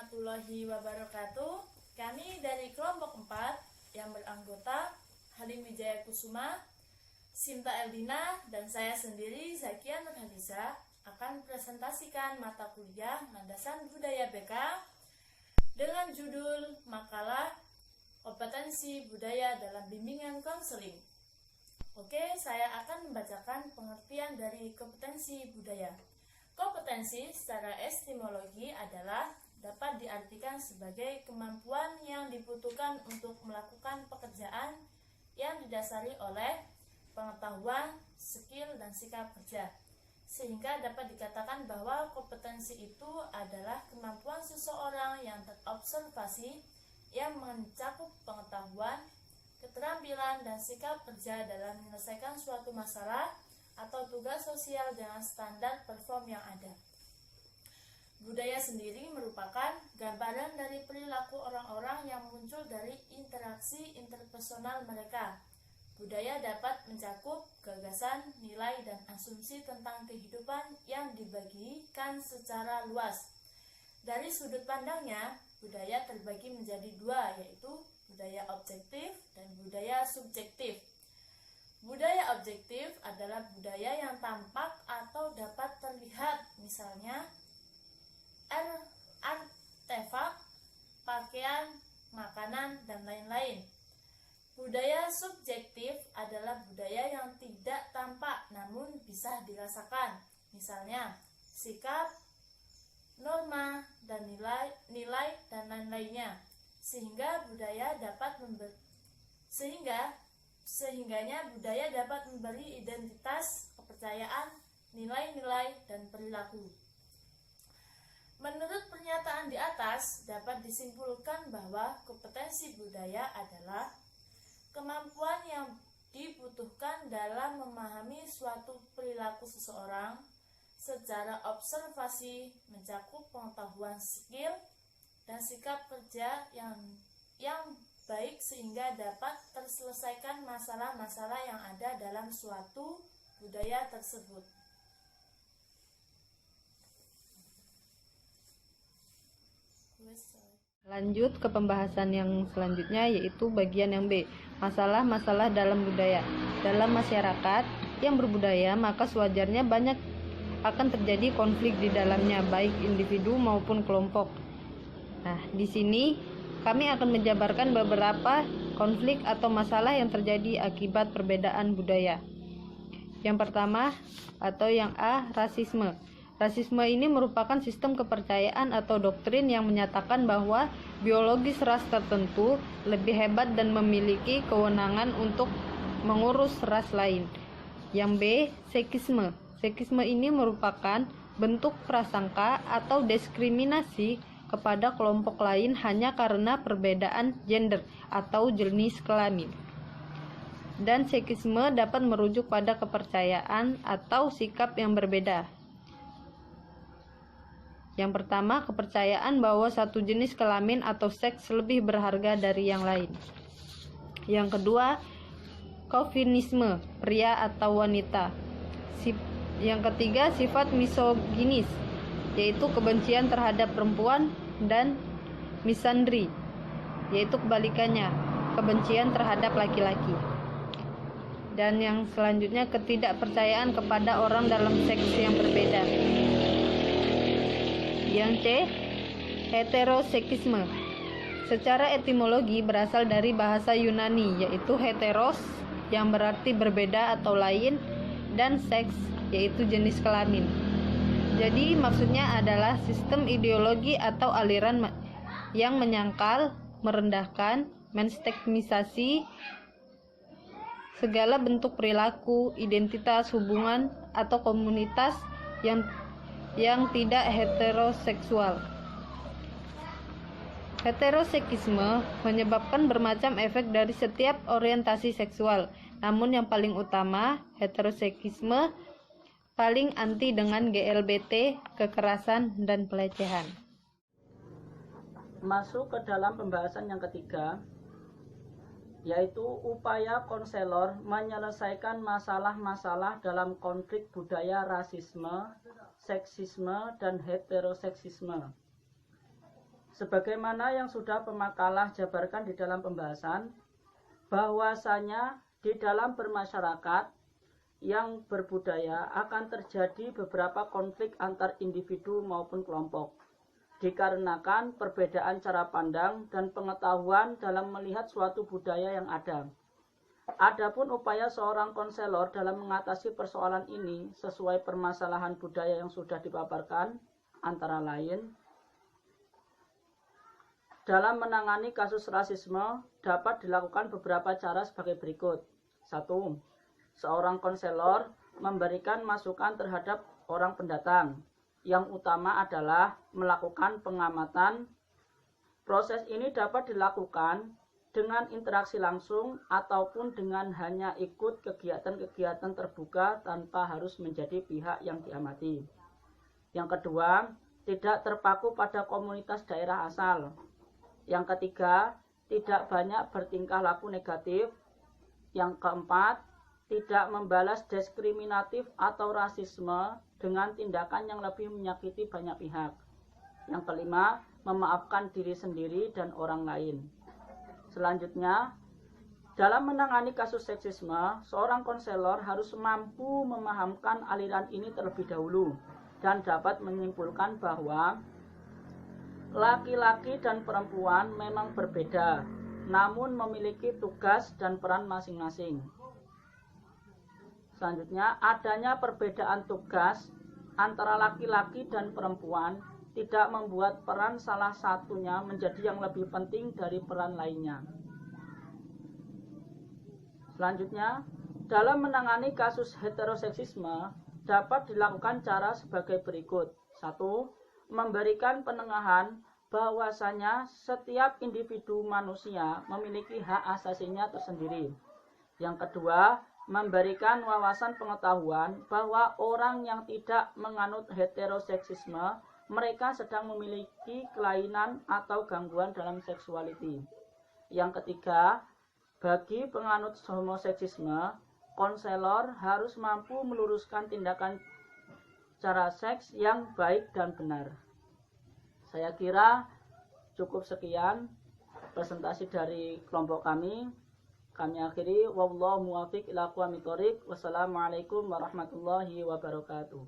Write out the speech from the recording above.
warahmatullahi wabarakatuh. Kami dari kelompok 4 yang beranggota Halim Wijaya Kusuma, Sinta Eldina, dan saya sendiri Zakia Nurhadisa akan presentasikan mata kuliah Landasan Budaya BK dengan judul makalah Kompetensi Budaya dalam Bimbingan Konseling. Oke, saya akan membacakan pengertian dari kompetensi budaya. Kompetensi secara etimologi adalah dapat diartikan sebagai kemampuan yang dibutuhkan untuk melakukan pekerjaan yang didasari oleh pengetahuan, skill, dan sikap kerja. Sehingga dapat dikatakan bahwa kompetensi itu adalah kemampuan seseorang yang terobservasi yang mencakup pengetahuan, keterampilan, dan sikap kerja dalam menyelesaikan suatu masalah atau tugas sosial dengan standar perform yang ada. Budaya sendiri merupakan gambaran dari perilaku orang-orang yang muncul dari interaksi interpersonal mereka. Budaya dapat mencakup gagasan, nilai, dan asumsi tentang kehidupan yang dibagikan secara luas. Dari sudut pandangnya, budaya terbagi menjadi dua, yaitu budaya objektif dan budaya subjektif. Budaya objektif adalah budaya yang tampak atau dapat terlihat, misalnya artefak, pakaian, makanan, dan lain-lain. Budaya subjektif adalah budaya yang tidak tampak namun bisa dirasakan, misalnya sikap, norma, dan nilai dan lain-lainnya. Sehingganya budaya dapat memberi identitas, kepercayaan, nilai-nilai, dan perilaku. Menurut pernyataan di atas, dapat disimpulkan bahwa kompetensi budaya adalah kemampuan yang dibutuhkan dalam memahami suatu perilaku seseorang secara observasi, mencakup pengetahuan, skill, dan sikap kerja yang baik sehingga dapat terselesaikan masalah-masalah yang ada dalam suatu budaya tersebut. Lanjut ke pembahasan yang selanjutnya, yaitu bagian yang B, masalah-masalah dalam budaya. Dalam masyarakat yang berbudaya, maka sewajarnya banyak akan terjadi konflik di dalamnya, baik individu maupun kelompok. Nah, di sini kami akan menjabarkan beberapa konflik atau masalah yang terjadi akibat perbedaan budaya. Yang pertama, atau yang A, rasisme. Rasisme ini merupakan sistem kepercayaan atau doktrin yang menyatakan bahwa biologis ras tertentu lebih hebat dan memiliki kewenangan untuk mengurus ras lain. Yang B, sekisme. Sekisme ini merupakan bentuk prasangka atau diskriminasi kepada kelompok lain hanya karena perbedaan gender atau jenis kelamin. Dan sekisme dapat merujuk pada kepercayaan atau sikap yang berbeda. Yang pertama, kepercayaan bahwa satu jenis kelamin atau seks lebih berharga dari yang lain. Yang kedua, chauvinisme, pria atau wanita. Yang ketiga, sifat misoginis, yaitu kebencian terhadap perempuan, dan misandri, yaitu kebalikannya, kebencian terhadap laki-laki. Dan yang selanjutnya, ketidakpercayaan kepada orang dalam seks yang berbeda. Yang C, heterosekisme. Secara etimologi berasal dari bahasa Yunani, yaitu heteros yang berarti berbeda atau lain, dan seks yaitu jenis kelamin. Jadi maksudnya adalah sistem ideologi atau aliran yang menyangkal, merendahkan, menstigmatisasi segala bentuk perilaku, identitas, hubungan, atau komunitas yang tidak heteroseksual. Heterosekisme menyebabkan bermacam efek dari setiap orientasi seksual. Namun yang paling utama, heterosekisme paling anti dengan GLBT, kekerasan, dan pelecehan. Masuk ke dalam pembahasan yang ketiga, yaitu upaya konselor menyelesaikan masalah-masalah dalam konflik budaya rasisme, seksisme, dan heteroseksisme. Sebagaimana yang sudah pemakalah jabarkan di dalam pembahasan, bahwasanya di dalam bermasyarakat yang berbudaya akan terjadi beberapa konflik antar individu maupun kelompok, dikarenakan perbedaan cara pandang dan pengetahuan dalam melihat suatu budaya yang ada. Adapun upaya seorang konselor dalam mengatasi persoalan ini sesuai permasalahan budaya yang sudah dipaparkan, antara lain, dalam menangani kasus rasisme dapat dilakukan beberapa cara sebagai berikut. 1. Seorang konselor memberikan masukan terhadap orang pendatang. Yang utama adalah melakukan pengamatan. Proses ini dapat dilakukan dengan interaksi langsung ataupun dengan hanya ikut kegiatan-kegiatan terbuka tanpa harus menjadi pihak yang diamati. Yang kedua, tidak terpaku pada komunitas daerah asal. Yang ketiga, tidak banyak bertingkah laku negatif. Yang keempat, tidak membalas diskriminatif atau rasisme dengan tindakan yang lebih menyakiti banyak pihak. Yang kelima, memaafkan diri sendiri dan orang lain. Selanjutnya, dalam menangani kasus seksisme, seorang konselor harus mampu memahamkan aliran ini terlebih dahulu dan dapat menyimpulkan bahwa laki-laki dan perempuan memang berbeda, namun memiliki tugas dan peran masing-masing. Selanjutnya, adanya perbedaan tugas antara laki-laki dan perempuan tidak membuat peran salah satunya menjadi yang lebih penting dari peran lainnya. Selanjutnya, dalam menangani kasus heteroseksisme dapat dilakukan cara sebagai berikut. 1. Memberikan penengahan bahwasanya setiap individu manusia memiliki hak asasinya tersendiri. Yang kedua, memberikan wawasan pengetahuan bahwa orang yang tidak menganut heteroseksisme mereka sedang memiliki kelainan atau gangguan dalam seksualiti. Yang ketiga, bagi penganut homoseksisme, konselor harus mampu meluruskan tindakan cara seks yang baik dan benar. Saya kira cukup sekian presentasi dari kelompok kami. Kami akhiri, wallahu muwaffiq ila aqwamit thoriq. Wassalamualaikum warahmatullahi wabarakatuh.